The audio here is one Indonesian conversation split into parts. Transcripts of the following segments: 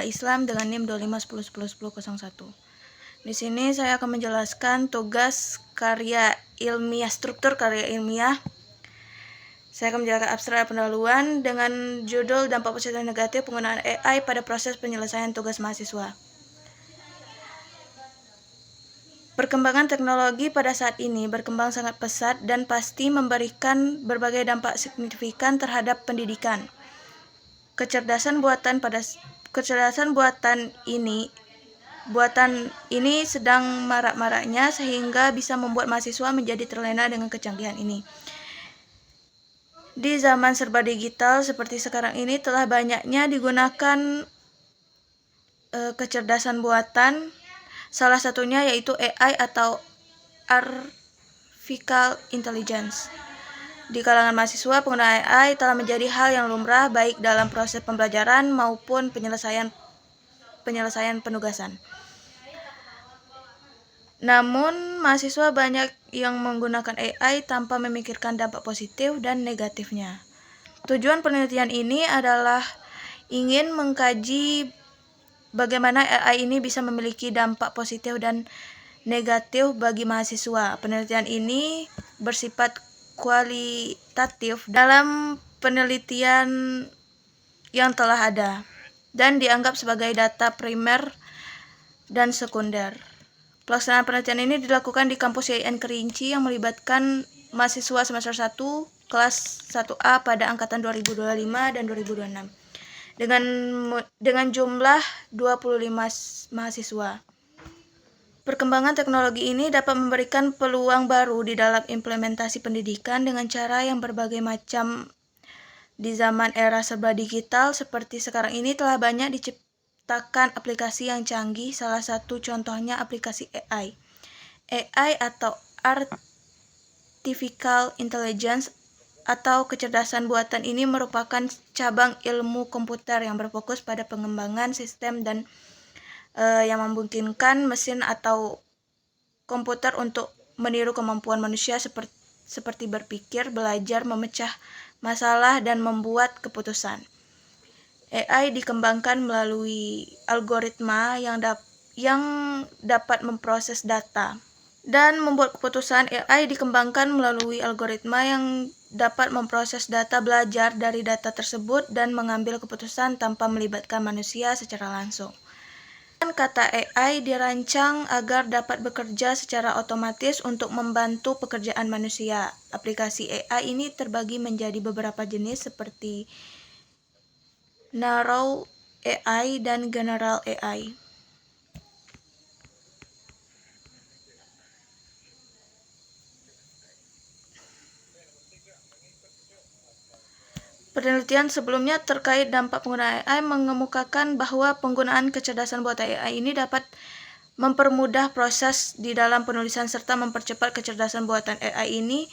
Islam dengan NIM 2510101001. Di sini saya akan menjelaskan tugas karya ilmiah, struktur karya ilmiah. Saya akan menjelaskan abstrak pendahuluan dengan judul dampak positif dan negatif penggunaan AI pada proses penyelesaian tugas mahasiswa. Perkembangan teknologi pada saat ini berkembang sangat pesat dan pasti memberikan berbagai dampak signifikan terhadap pendidikan. Kecerdasan buatan ini sedang marak-maraknya sehingga bisa membuat mahasiswa menjadi terlena dengan kecanggihan ini. Di zaman serba digital seperti sekarang ini telah banyaknya digunakan kecerdasan buatan, salah satunya yaitu AI atau Artificial Intelligence. Di kalangan mahasiswa, penggunaan AI telah menjadi hal yang lumrah baik dalam proses pembelajaran maupun penyelesaian penugasan. Namun, mahasiswa banyak yang menggunakan AI tanpa memikirkan dampak positif dan negatifnya. Tujuan penelitian ini adalah ingin mengkaji bagaimana AI ini bisa memiliki dampak positif dan negatif bagi mahasiswa. Penelitian ini bersifat kualitatif dalam penelitian yang telah ada dan dianggap sebagai data primer dan sekunder. Pelaksanaan penelitian ini dilakukan di kampus IAIN Kerinci yang melibatkan mahasiswa semester 1 kelas 1A pada angkatan 2025 dan 2026 dengan jumlah 25 mahasiswa. Perkembangan teknologi ini dapat memberikan peluang baru di dalam implementasi pendidikan dengan cara yang berbagai macam. Di zaman era serba digital seperti sekarang ini telah banyak diciptakan aplikasi yang canggih, salah satu contohnya aplikasi AI. AI atau Artificial Intelligence atau kecerdasan buatan ini merupakan cabang ilmu komputer yang berfokus pada pengembangan sistem dan yang memungkinkan mesin atau komputer untuk meniru kemampuan manusia seperti berpikir, belajar, memecah masalah, dan membuat keputusan. AI dikembangkan melalui algoritma yang dapat memproses data dan membuat keputusan. AI dikembangkan melalui algoritma yang dapat memproses data, belajar dari data tersebut, dan mengambil keputusan tanpa melibatkan manusia secara langsung. Kata AI dirancang agar dapat bekerja secara otomatis untuk membantu pekerjaan manusia. Aplikasi AI ini terbagi menjadi beberapa jenis seperti Narrow AI dan General AI. Penelitian sebelumnya terkait dampak penggunaan AI mengemukakan bahwa penggunaan kecerdasan buatan AI ini dapat mempermudah proses di dalam penulisan serta mempercepat kecerdasan buatan AI ini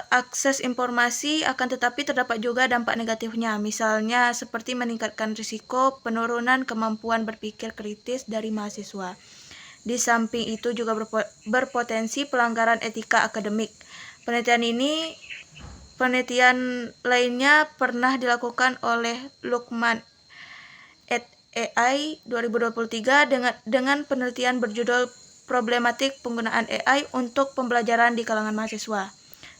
akses informasi, akan tetapi terdapat juga dampak negatifnya, misalnya seperti meningkatkan risiko penurunan kemampuan berpikir kritis dari mahasiswa. Di samping itu juga berpotensi pelanggaran etika akademik. Penelitian lainnya pernah dilakukan oleh Luqman et AI 2023 dengan penelitian berjudul Problematik Penggunaan AI untuk Pembelajaran di Kalangan Mahasiswa.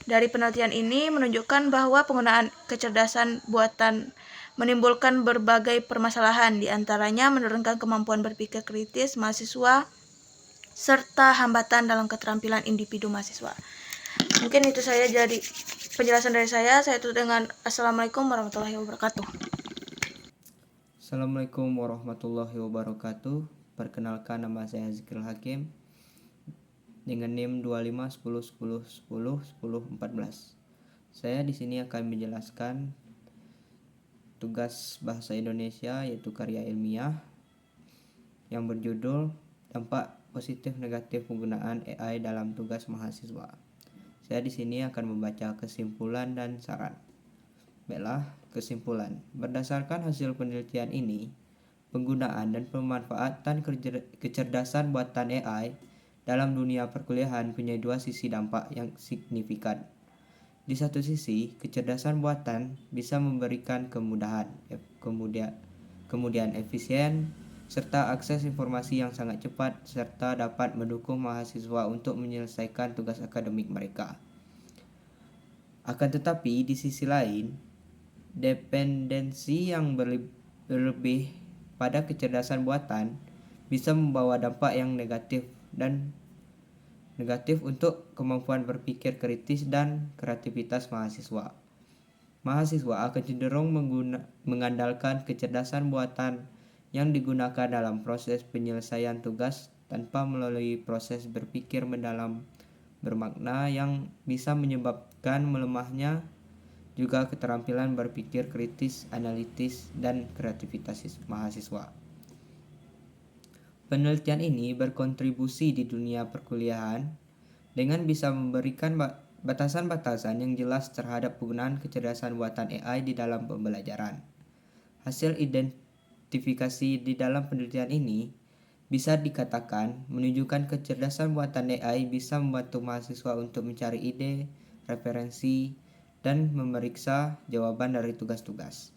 Dari penelitian ini menunjukkan bahwa penggunaan kecerdasan buatan menimbulkan berbagai permasalahan, di antaranya menurunkan kemampuan berpikir kritis mahasiswa serta hambatan dalam keterampilan individu mahasiswa. Mungkin itu saja jadi penjelasan dari saya. Saya tutup dengan Assalamualaikum warahmatullahi wabarakatuh. Assalamualaikum warahmatullahi wabarakatuh. Perkenalkan, nama saya Zikril Hakim dengan NIM 251010101014. Saya di sini akan menjelaskan tugas bahasa Indonesia yaitu karya ilmiah yang berjudul Dampak Positif Negatif Penggunaan AI dalam Tugas Mahasiswa. Saya di sini akan membaca kesimpulan dan saran. Baiklah, kesimpulan. Berdasarkan hasil penelitian ini, penggunaan dan pemanfaatan kecerdasan buatan AI dalam dunia perkuliahan punya dua sisi dampak yang signifikan. Di satu sisi, kecerdasan buatan bisa memberikan kemudahan kemudian efisien, serta akses informasi yang sangat cepat, serta dapat mendukung mahasiswa untuk menyelesaikan tugas akademik mereka. Akan tetapi, di sisi lain, dependensi yang berlebih pada kecerdasan buatan bisa membawa dampak yang negatif untuk kemampuan berpikir kritis dan kreativitas mahasiswa. Mahasiswa akan cenderung mengandalkan kecerdasan buatan yang digunakan dalam proses penyelesaian tugas tanpa melalui proses berpikir mendalam bermakna yang bisa menyebabkan melemahnya juga keterampilan berpikir kritis, analitis, dan kreativitas mahasiswa. Penelitian ini berkontribusi di dunia perkuliahan dengan bisa memberikan batasan-batasan yang jelas terhadap penggunaan kecerdasan buatan AI di dalam pembelajaran. Hasil identifikasi di dalam penelitian ini bisa dikatakan menunjukkan kecerdasan buatan AI bisa membantu mahasiswa untuk mencari ide, referensi, dan memeriksa jawaban dari tugas-tugas.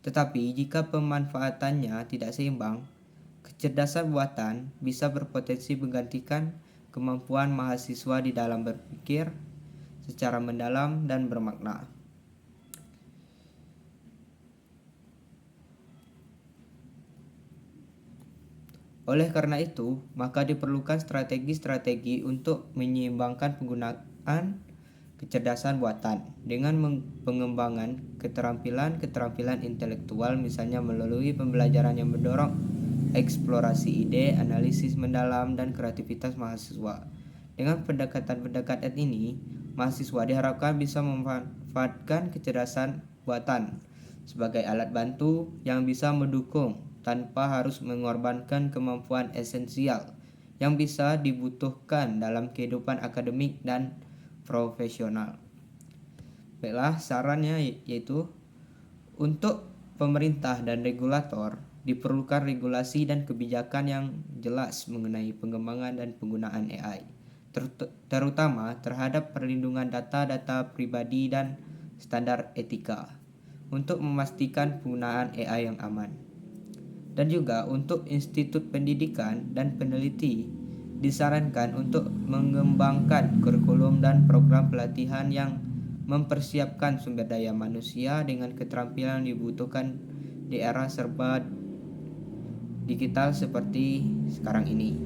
Tetapi jika pemanfaatannya tidak seimbang, kecerdasan buatan bisa berpotensi menggantikan kemampuan mahasiswa di dalam berpikir secara mendalam dan bermakna. Oleh karena itu, maka diperlukan strategi-strategi untuk menyeimbangkan penggunaan kecerdasan buatan dengan pengembangan keterampilan-keterampilan intelektual, misalnya melalui pembelajaran yang mendorong eksplorasi ide, analisis mendalam, dan kreativitas mahasiswa. Dengan pendekatan-pendekatan ini, mahasiswa diharapkan bisa memanfaatkan kecerdasan buatan sebagai alat bantu yang bisa mendukung tanpa harus mengorbankan kemampuan esensial yang bisa dibutuhkan dalam kehidupan akademik dan profesional. Baiklah, sarannya yaitu untuk pemerintah dan regulator diperlukan regulasi dan kebijakan yang jelas mengenai pengembangan dan penggunaan AI, terutama terhadap perlindungan data-data pribadi dan standar etika untuk memastikan penggunaan AI yang aman. Dan juga untuk institut pendidikan dan peneliti disarankan untuk mengembangkan kurikulum dan program pelatihan yang mempersiapkan sumber daya manusia dengan keterampilan yang dibutuhkan di era serba digital seperti sekarang ini.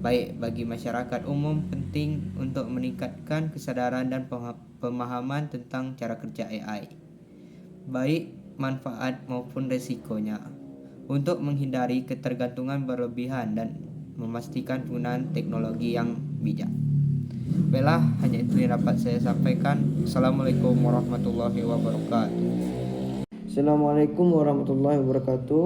Baik bagi masyarakat umum, penting untuk meningkatkan kesadaran dan pemahaman tentang cara kerja AI, baik manfaat maupun resikonya, untuk menghindari ketergantungan berlebihan dan memastikan penggunaan teknologi yang bijak. Baiklah, hanya itu yang dapat saya sampaikan. Assalamualaikum warahmatullahi wabarakatuh. Assalamualaikum warahmatullahi wabarakatuh.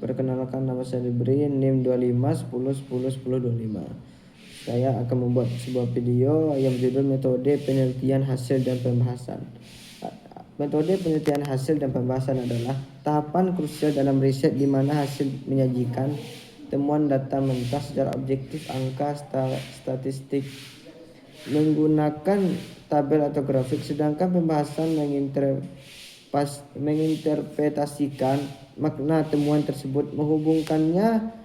Perkenalkan, nama saya Libri, NIM 2510101025. Saya akan membuat sebuah video yang berjudul Metode Penelitian Hasil dan Pembahasan. Metode penelitian hasil dan pembahasan adalah tahapan krusial dalam riset di mana hasil menyajikan temuan data mentah secara objektif, angka, statistik, menggunakan tabel atau grafik, sedangkan pembahasan menginterpretasikan makna temuan tersebut, menghubungkannya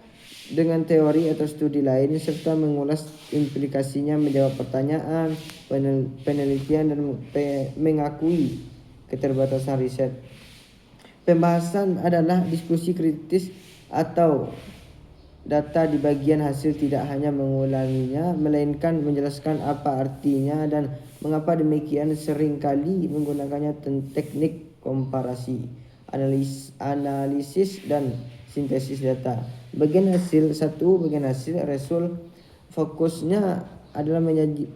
dengan teori atau studi lain, serta mengulas implikasinya, menjawab pertanyaan penelitian, dan mengakui keterbatasan riset. Pembahasan adalah diskusi kritis atau data di bagian hasil, tidak hanya mengulanginya, melainkan menjelaskan apa artinya dan mengapa demikian, seringkali menggunakannya teknik komparasi, analisis dan sintesis data. Bagian hasil 1, bagian hasil result, fokusnya adalah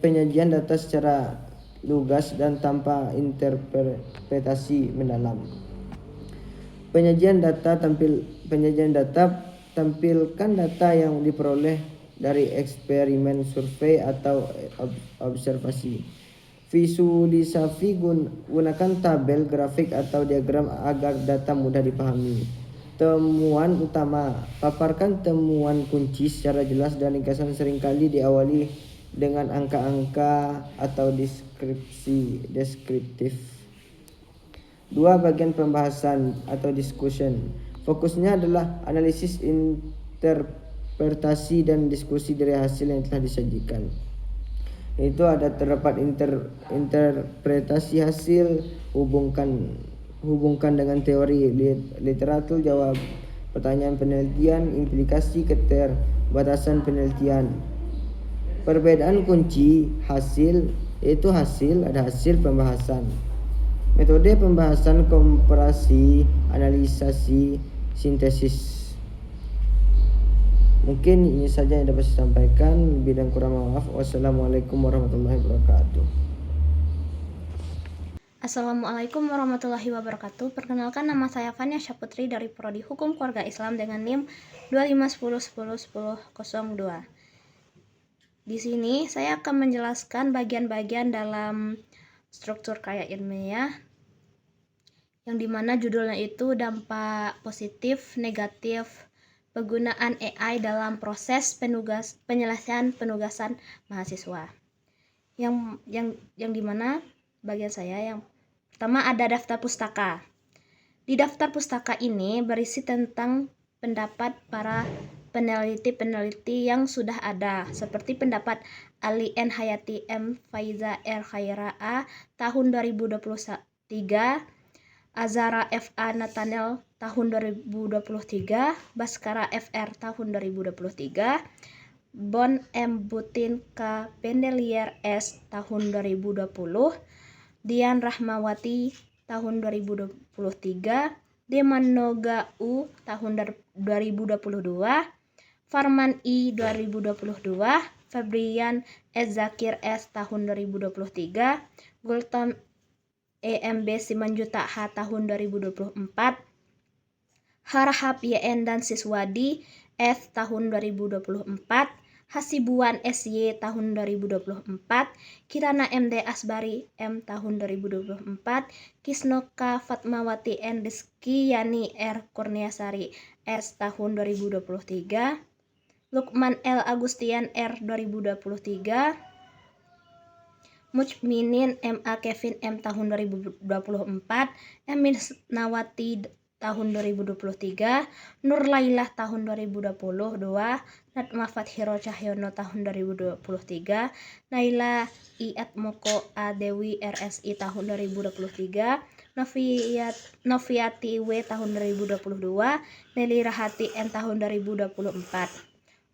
penyajian data secara lugas dan tanpa interpretasi mendalam. Penyajian data tampilkan data yang diperoleh dari eksperimen, survei, atau observasi. Visualisasi, gunakan tabel, grafik, atau diagram agar data mudah dipahami. Temuan utama, paparkan temuan kunci secara jelas dan ringkasan, seringkali diawali dengan angka-angka atau deskriptif. 2. Bagian pembahasan atau discussion, Fokusnya adalah analisis, interpretasi, dan diskusi dari hasil yang telah disajikan. Itu ada terdapat interpretasi hasil, hubungkan dengan teori literatur, jawab pertanyaan penelitian, implikasi keterbatasan penelitian. Perbedaan kunci hasil yaitu ada hasil pembahasan, metode pembahasan, komparasi, analisasi, sintesis. Mungkin ini saja yang dapat saya sampaikan. Lebih dan kurang maaf. Wassalamualaikum warahmatullahi wabarakatuh. Assalamualaikum warahmatullahi wabarakatuh. Perkenalkan, nama saya Fania Syaputri dari Prodi Hukum Keluarga Islam dengan NIM 2510101002. Di sini saya akan menjelaskan bagian-bagian dalam struktur karya ilmiah yang dimana judulnya itu dampak positif negatif penggunaan AI dalam proses penyelesaian penugasan mahasiswa. Yang dimana bagian saya yang pertama ada daftar pustaka. Di daftar pustaka ini berisi tentang pendapat para peneliti yang sudah ada, seperti pendapat Ali N. Hayati, M. Faiza, R. Khaira A. tahun 2023, Azara F. A. Nathaniel tahun 2023, Baskara F.R. tahun 2023, Bon M. Butin K. Pendelier S. tahun 2020, Dian Rahmawati tahun 2023, Demanoga U tahun 2022, Farman I 2022, Febrian S. Zakir S tahun 2023, Gultom EMB Simanjuta H tahun 2024, Harahap YN dan Siswadi S tahun 2024, Hasibuan SY tahun 2024, Kirana MD Asbari M tahun 2024, Kisnoka Fatmawati N Rizky Yani R Kurniasari S tahun 2023, Lukman L Agustian R 2023, Mujminin MA Kevin M tahun 2024, Emin Nawati tahun 2023, Nur Lailah tahun 2022, Natma Fathiro Cahyono tahun 2023, Naila I Atmoko A Dewi RSI tahun 2023, Noviati W tahun 2022, Nelly Rahati N tahun 2024,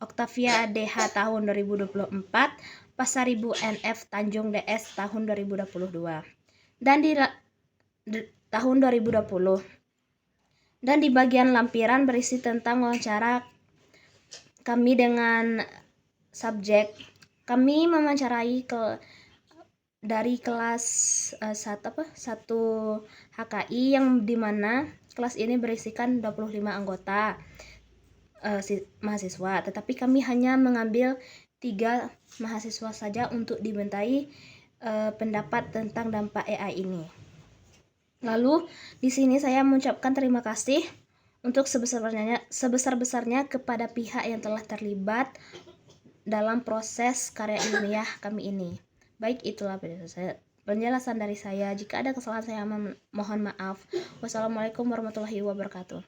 Oktavia DH tahun 2024, Pasaribu NF Tanjung DS tahun 2022. Dan di tahun 2020. Dan di bagian lampiran berisi tentang wawancara kami dengan subjek. Kami mewawancarai dari kelas 1 HKI yang dimana kelas ini berisikan 25 anggota mahasiswa, tetapi kami hanya mengambil 3 mahasiswa saja untuk dimintai pendapat tentang dampak AI ini. Lalu di sini saya mengucapkan terima kasih untuk sebesar-besarnya kepada pihak yang telah terlibat dalam proses karya ilmiah kami ini. Baik, itulah penjelasan dari saya. Jika ada kesalahan saya mohon maaf. Wassalamualaikum warahmatullahi wabarakatuh.